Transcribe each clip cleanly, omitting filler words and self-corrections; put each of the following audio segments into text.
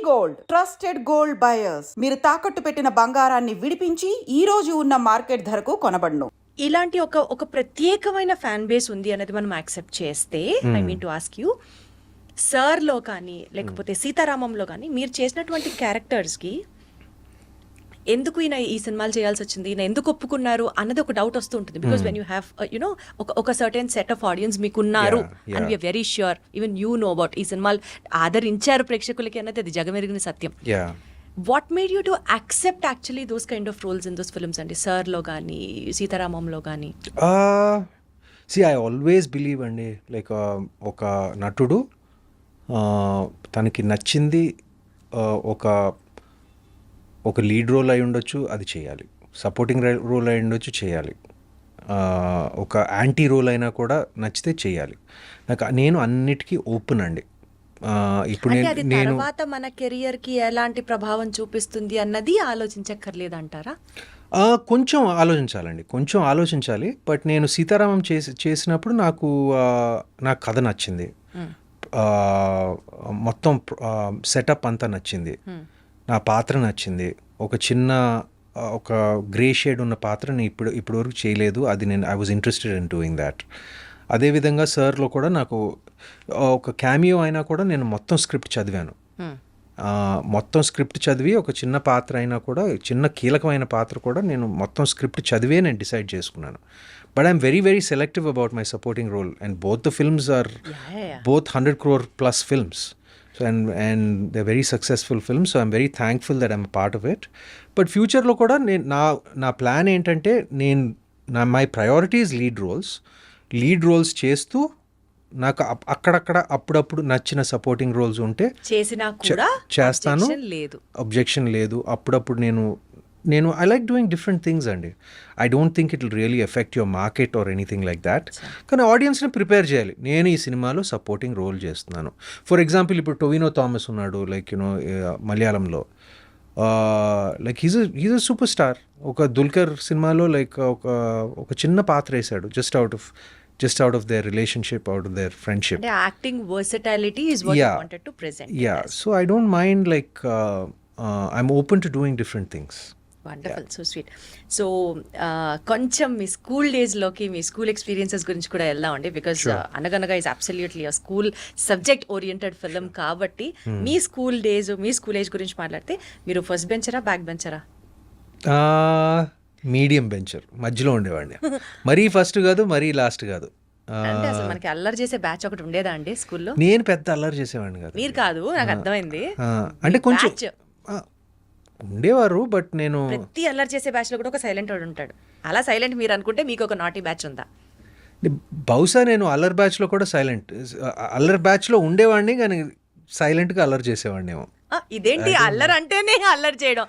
Gold, trusted gold buyers. మీరు తాకట్టు పెట్టిన బంగారాన్ని విడిపించి ఈ రోజు ఉన్న మార్కెట్ ధరకు కొనబడును. ఇలాంటి ఒక ప్రత్యేకమైన ఫ్యాన్ బేస్ ఉంది అనేది మనం యాక్సెప్ట్ చేస్తే, I mean to ask you, సర్లో కానీ లేకపోతే సీతారామంలో కానీ మీరు చేసినటువంటి క్యారెక్టర్స్కి ఎందుకు ఈయన ఈ సినిమాలు చేయాల్సి వచ్చింది, ఈయన ఎందుకు ఒప్పుకున్నారు అన్నది ఒక డౌట్ వస్తూ ఉంటుంది. Because when you have you know ఒక సర్టెన్ సెట్ ఆఫ్ ఆడియన్స్ మీకున్నారు and we are very sure even you know about ఈ సినిమాలు ఆదరించారు ప్రేక్షకులకి అన్నది అది జగమెరిగిన సత్యం. What made you to accept actually those kind of roles in those films అండి, సర్లో కానీ సీతారామంలో కానీ? ఐ ఆల్వేస్ బిలీవ్ అండి, లైక్ ఒక నటుడు తనకి నచ్చింది ఒక లీడ్ రోల్ అయి ఉండొచ్చు, అది చేయాలి. సపోర్టింగ్ రోల్ అయి ఉండొచ్చు, చేయాలి. ఒక యాంటీ రోల్ అయినా కూడా నచ్చితే చేయాలి. నేను అన్నిటికీ ఓపెన్ అండి. ఇప్పుడు నేను తర్వాత మన కెరియర్ కి ఎలాంటి ప్రభావం చూపిస్తుంది అన్నది ఆలోచించక్కర్లేదంటారా? కొంచెం ఆలోచించాలండి, కొంచెం ఆలోచించాలి. బట్ నేను సీతారామం చేసినప్పుడు నాకు కథ నచ్చింది, మొత్తం సెటప్ అంతా నచ్చింది, నా పాత్ర నచ్చింది. ఒక గ్రే షేడ్ ఉన్న పాత్రని ఇప్పటివరకు చేయలేదు, అది I was interested in doing that. అదేవిధంగా సర్లో కూడా నాకు ఒక క్యామియో అయినా కూడా నేను మొత్తం స్క్రిప్ట్ చదివాను. మొత్తం స్క్రిప్ట్ చదివి ఒక చిన్న పాత్ర అయినా కూడా, చిన్న కీలకమైన పాత్ర కూడా నేను మొత్తం స్క్రిప్ట్ చదివే నేను డిసైడ్ చేసుకున్నాను. But I'm very very selective about my supporting role and both the films are both 100 crore plus films. So and they're very successful films, so I'm very thankful that I'm a part of it. But ఫ్యూచర్లో కూడా నా plan ఏంటంటే, my priorities lead roles చేస్తూ నాకు అక్కడక్కడ అప్పుడప్పుడు నచ్చిన supporting roles ఉంటే చేస్తాను, అబ్జెక్షన్ లేదు. అప్పుడప్పుడు నేను I like doing different things అండి. I don't think it will really affect your market or anything like that. కానీ ఆడియన్స్ని ప్రిపేర్ చేయాలి, నేను ఈ సినిమాలో సపోర్టింగ్ రోల్ చేస్తున్నాను. ఫర్ ఎగ్జాంపుల్ ఇప్పుడు టొవినో థామస్ ఉన్నాడు, లైక్ మలయాళంలో, like he's a super star. ఒక దుల్కర్ సినిమాలో లైక్ ఒక చిన్న పాత్ర వేశాడు, just out of their relationship, out of their friendship. The acting versatility is what you wanted to present. So I don't mind, like I'm open to doing different things. Wonderful. So sweet. So కొంచెం మీ school డేస్లోకి, మీ school experiences గురించి కూడా వెళ్దామండి. Because అనగనగా is absolutely a school subject oriented film కాబట్టి మీ school days, మీ school age గురించి మాట్లాడితే, మీరు first బెంచరా back బెంచరా? Medium bencher, మధ్యలో ఉండేవాడిని. మరీ ఫస్ట్ కాదు, మరీ లాస్ట్ కాదు. అంటే అసలు మనకి అల్లరి చేసే బ్యాచ్ ఒకటి ఉండేదా అండి స్కూల్లో? నేను పెద్ద అల్లరి చేసేవాడిని కాదు. మీరు కాదు, నాకు అర్థమైంది. అంటే కొంచెం ఉండేవారు, బట్ నేను ప్రతి అల్లరి చేసే బ్యాచ్ లో కూడా ఒక సైలెంట్ వాడు ఉంటాడు. అలా సైలెంట్ మీరు అనుకుంటే మీకు ఒక నాటీ బ్యాచ్ ఉందా? బహుశా నేను అల్లరి బ్యాచ్లో కూడా అల్లరి బ్యాచ్లో ఉండేవాడిని, కానీ సైలెంట్గా అల్లరి చేసేవాడిని ఏమో. ఇదేంటి అల్లరి అంటేనే అల్లరి చేయడం,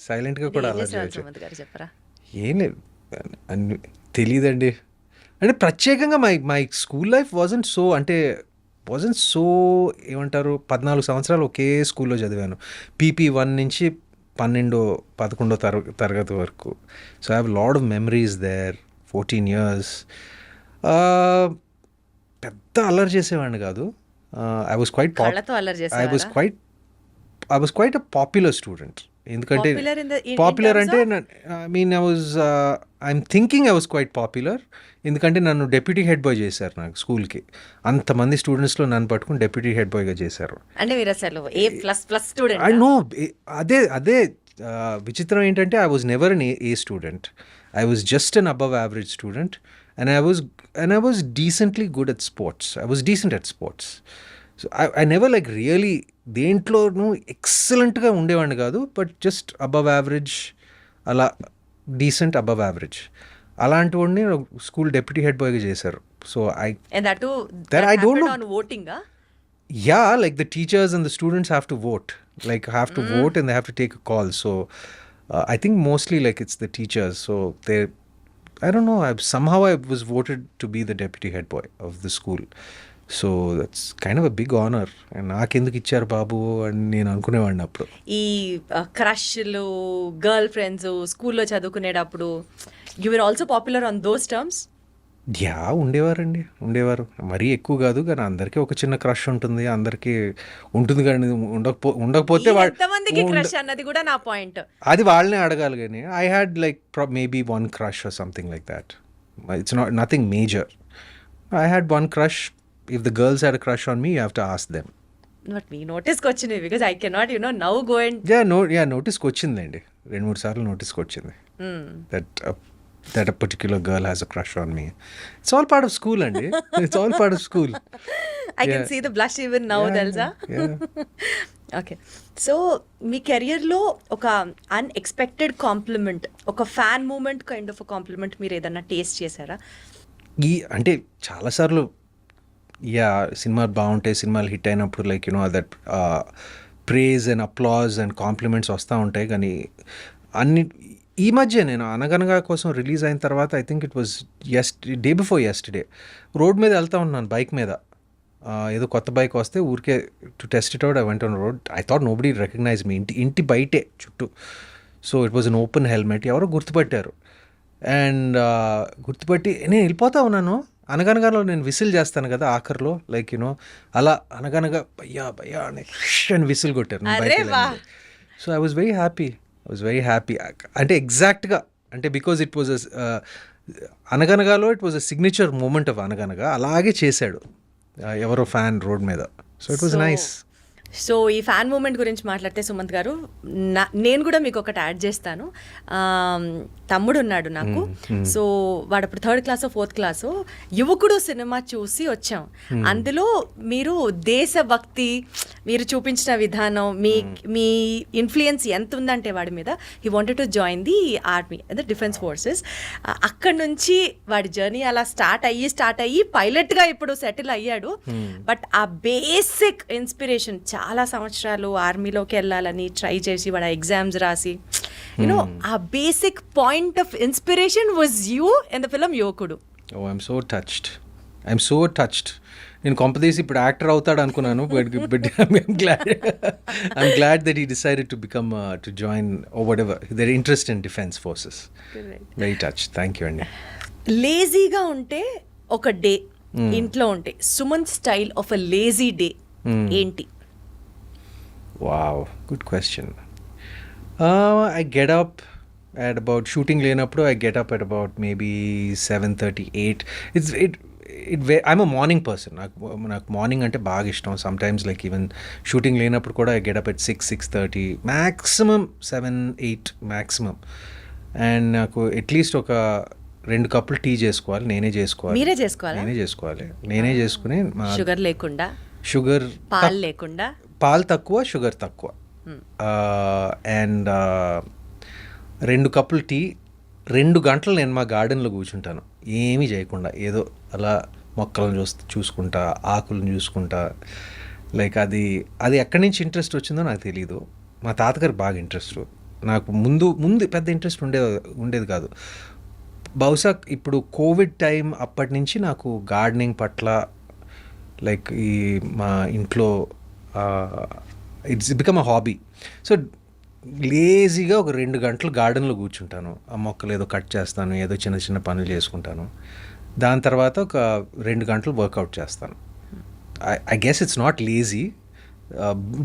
సైలెంట్గా కూడా అల్లరి చెప్పరా? ఏం లేదు, తెలీదండి. అంటే ప్రత్యేకంగా my school life wasn't so ఏమంటారు, 14 సంవత్సరాలు ఒకే స్కూల్లో చదివాను, PP 1 నుంచి 12-11 తరగతి వరకు. So I have lot of memories there. 14 years. పెద్ద అల్లరి చేసేవాడిని కాదు. I was quite a popular student. ఎందుకంటే పాపులర్ అంటే I'm thinking I was quite popular. ఎందుకంటే నన్ను డెప్యూటీ హెడ్ బాయ్ చేశారు నాకు స్కూల్కి. అంతమంది స్టూడెంట్స్లో నన్ను పట్టుకుని డెప్యూటీ హెడ్ బాయ్గా చేశారు. అదే విచిత్రం ఏంటంటే, I was never an A student. I was just an above average student. And I was decently good at sports. I was decent at sports. So I never like really దేంట్లోనూ ఎక్సలెంట్గా ఉండేవాడిని కాదు, but just above average, అలా decent above average. అలాంటి వాడిని school deputy head బాయ్గా చేశారు. So I don't know. Voting? Yeah, like the teachers and the students have to vote. Vote and they have to take a call. So I think mostly like it's the teachers. So I don't know, somehow I was voted to be the deputy head boy of the school. So that's kind of a big honor. And నాకెందుకు ఇచ్చారు బాబు అని నేను అనుకునేవాడిని అప్పుడు. ఈ క్రష్లు, girl friends స్కూల్లో చదువుకునేటప్పుడు, you were also popular on those terms? ఉండేవారు మరీ ఎక్కువ కాదు కానీ అందరికీ ఒక చిన్న క్రష్ ఉంటుంది, అందరికీ ఉంటుంది కానీ ఉండకపోతే ఎంతమందికి క్రష్ అన్నది కూడా నా పాయింట్. అది వాళ్ళనే అడగాలి. కానీ I had like maybe one crush or something like that. It's not nothing major. I had one crush. If the girls had crush on me you have to ask them. But మీ నోటీస్కి వచ్చింది because I cannot now go and నోటీస్కి వచ్చిందండి, 2-3 సార్లు నోటీస్కి వచ్చింది that a particular girl has a crush on me. It's all part of school, అండి. It's all part of school. I can see the blush even now, తెలుసా? Okay, so మీ కెరియర్లో ఒక unexpected compliment, ఒక fan moment kind of compliment మీరు ఏదన్నా taste చేశారా? అంటే చాలాసార్లు సినిమాలు బాగుంటాయి, సినిమాలు హిట్ అయినప్పుడు like that praise and applause and compliments వస్తూ ఉంటాయి. కానీ ఈ మధ్య నేను అనగనగా కోసం రిలీజ్ అయిన తర్వాత I think it was day before yesterday road మీద వెళ్తా ఉన్నాను బైక్ మీద. ఏదో కొత్త బైక్ వస్తే ఊరికే to test it out I went on road. I thought nobody recognise me. ఇంటి బయటే చుట్టూ. So it was an open helmet. ఎవరో గుర్తుపట్టారు. అండ్ గుర్తుపట్టి నేను వెళ్ళిపోతా ఉన్నాను. అనగనగాలో నేను విసిల్ చేస్తాను కదా ఆఖరిలో, లైక్ అలా అనగనగా భయ్యా అని విసిల్ కొట్టారు. So I was very happy. అంటే ఎగ్జాక్ట్గా అంటే బికాజ్ ఇట్ వాజ్ అనగనగాలో it was a signature moment of Anaganaga. అలాగే చేశాడు ఎవరో ఫ్యాన్ రోడ్ మీద. So it was nice. So ఈ ఫ్యాన్ మూమెంట్ గురించి మాట్లాడితే సుమంత్ గారు, నేను కూడా మీకు ఒకటి యాడ్ చేస్తాను. తమ్ముడు ఉన్నాడు నాకు. సో వాడు అప్పుడు 3rd క్లాసో 4th క్లాసో యువకుడు సినిమా చూసి వచ్చాం. అందులో మీరు దేశభక్తి మీరు చూపించిన విధానం, మీ ఇన్ఫ్లుయెన్స్ ఎంత ఉందంటే వాడి మీద, he wanted to join the army, the defence forces. అక్కడ నుంచి వాడి జర్నీ అలా స్టార్ట్ అయ్యి పైలట్గా ఇప్పుడు సెటిల్ అయ్యాడు. బట్ ఆ బేసిక్ ఇన్స్పిరేషన్, చాలా సంవత్సరాలు ఆర్మీలోకి వెళ్ళాలని ట్రై చేసి వాడు ఎగ్జామ్స్ రాసి ఆ basic point of inspiration was you in the film యువకుడు. I'm so touched. నేను కొంపదీసి ఇప్పుడు యాక్టర్ అవుతాడు అనుకున్నాను. But I'm glad that he decided to become to join uh what their interest in defence forces. Very touch. Thank you అండి. లేజీగా ఉంటే ఒక డే ఇంట్లో ఉంటే Sumanth style of a lazy day ఏంటి? Wow, good question. I get up at about shooting లేనప్పుడు I get up at about maybe 7:30, 8. I'm a morning person. నాకు morning అంటే బాగా ఇష్టం. సమ్టైమ్స్ లైక్ ఈవెన్ షూటింగ్ లేనప్పుడు కూడా I get up at 6, 6:30, maximum 7, 8 maximum. And నాకు at least ఒక 2 కప్పులు టీ చేసుకోవాలి. నేనే చేసుకోవాలి. నేనే చేసుకుని షుగర్ లేకుండా, పాలు లేకుండా, పాలు తక్కువ, షుగర్ తక్కువ. అండ్ 2 కప్పులు టీ, 2 గంటలు నేను మా గార్డెన్లో కూర్చుంటాను ఏమీ చేయకుండా. ఏదో అలా మొక్కలను చూసుకుంటా, ఆకులను చూసుకుంటా. లైక్ అది ఎక్కడి నుంచి ఇంట్రెస్ట్ వచ్చిందో నాకు తెలీదు. మా తాతగారు బాగా ఇంట్రెస్ట్. నాకు ముందు పెద్ద ఇంట్రెస్ట్ ఉండేది కాదు. బహుశా ఇప్పుడు కోవిడ్ టైం అప్పటి నుంచి నాకు గార్డెనింగ్ పట్ల లైక్ ఈ మా ఇంట్లో it's become a hobby. So లేజీగా ఒక 2 గంటలు గార్డెన్లో కూర్చుంటాను. ఆ మొక్కలు ఏదో కట్ చేస్తాను, ఏదో చిన్న పనులు చేసుకుంటాను. దాని తర్వాత ఒక 2 గంటలు వర్కౌట్ చేస్తాను. I guess it's not lazy.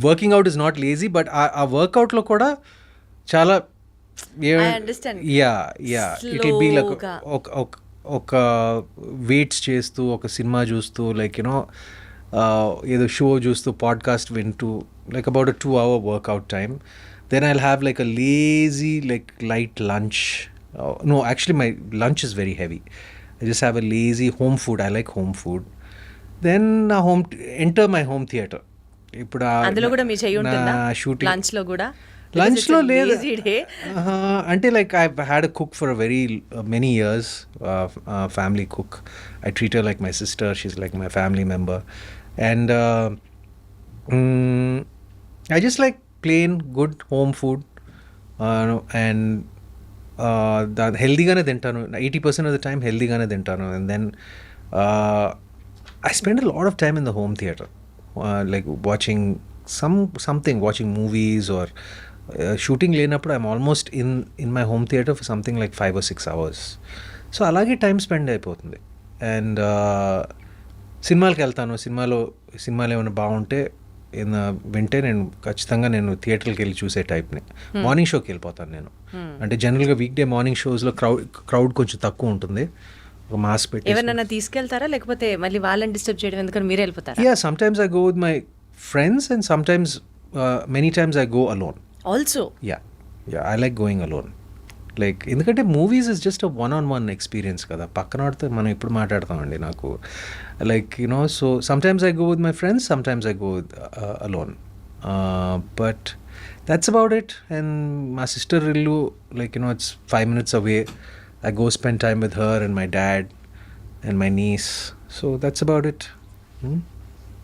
Working out is not lazy, but ఆ వర్కౌట్లో కూడా చాలా ఇట్ విల్ బీ లైక్ ఒక వెయిట్స్ చేస్తూ, ఒక సినిమా చూస్తూ, లైక్ ఏదో షో చూస్తూ, పాడ్కాస్ట్ వింటూ, like about a 2-hour workout time. Then I'll have like a lazy, like light lunch. No, actually my lunch is very heavy. I just have a lazy home food. I like home food. Then enter my home theater. ఇప్పుడు అందులో కూడా మీ చెయ్యి ఉంటుందా shooting? లంచ్లో లేదు. అంటే like I had a cook for a very many years, family cook. I treat her like my sister. She's like my family member. And I just like plain good home food, and healthygaane tintanu. 80% of the time healthygaane tintanu. And then I spend a lot of time in the home theater, like watching watching movies or shooting lenappudu I'm almost in my home theater for something like 5 or 6 hours. So alage time spend అయిపోతుంది. And సినిమాలకు వెళ్తాను. సినిమాలు ఏమైనా బాగుంటే వింటే నేను ఖచ్చితంగా నేను థియేటర్కి వెళ్ళి చూసే టైప్ని. మార్నింగ్ షోకి వెళ్ళిపోతాను నేను. అంటే జనరల్గా వీక్ డే మార్నింగ్ షోస్లో క్రౌడ్ కొంచెం తక్కువ ఉంటుంది. ఒక మాస్ పెట్టి ఎవరినైనా తీసుకెళ్తారా లేకపోతే మళ్ళీ వాళ్ళని డిస్టర్బ్ చేయడం ఎందుకని మీరే వెళ్ళిపోతారా? Yeah, sometimes I go with my friends and sometimes, many times I go alone. Also Yeah, I like going alone. Like, ఎందుకంటే movies is just a one-on-one experience కదా. పక్కన వాడితే మనం ఇప్పుడు మాట్లాడతామండి. నాకు like so sometimes I go with my friends, sometimes I go with alone. But that's about it. And మా sister ఇల్లు like it's 5 minutes away. I go spend time with her and my dad and my niece. So that's about it.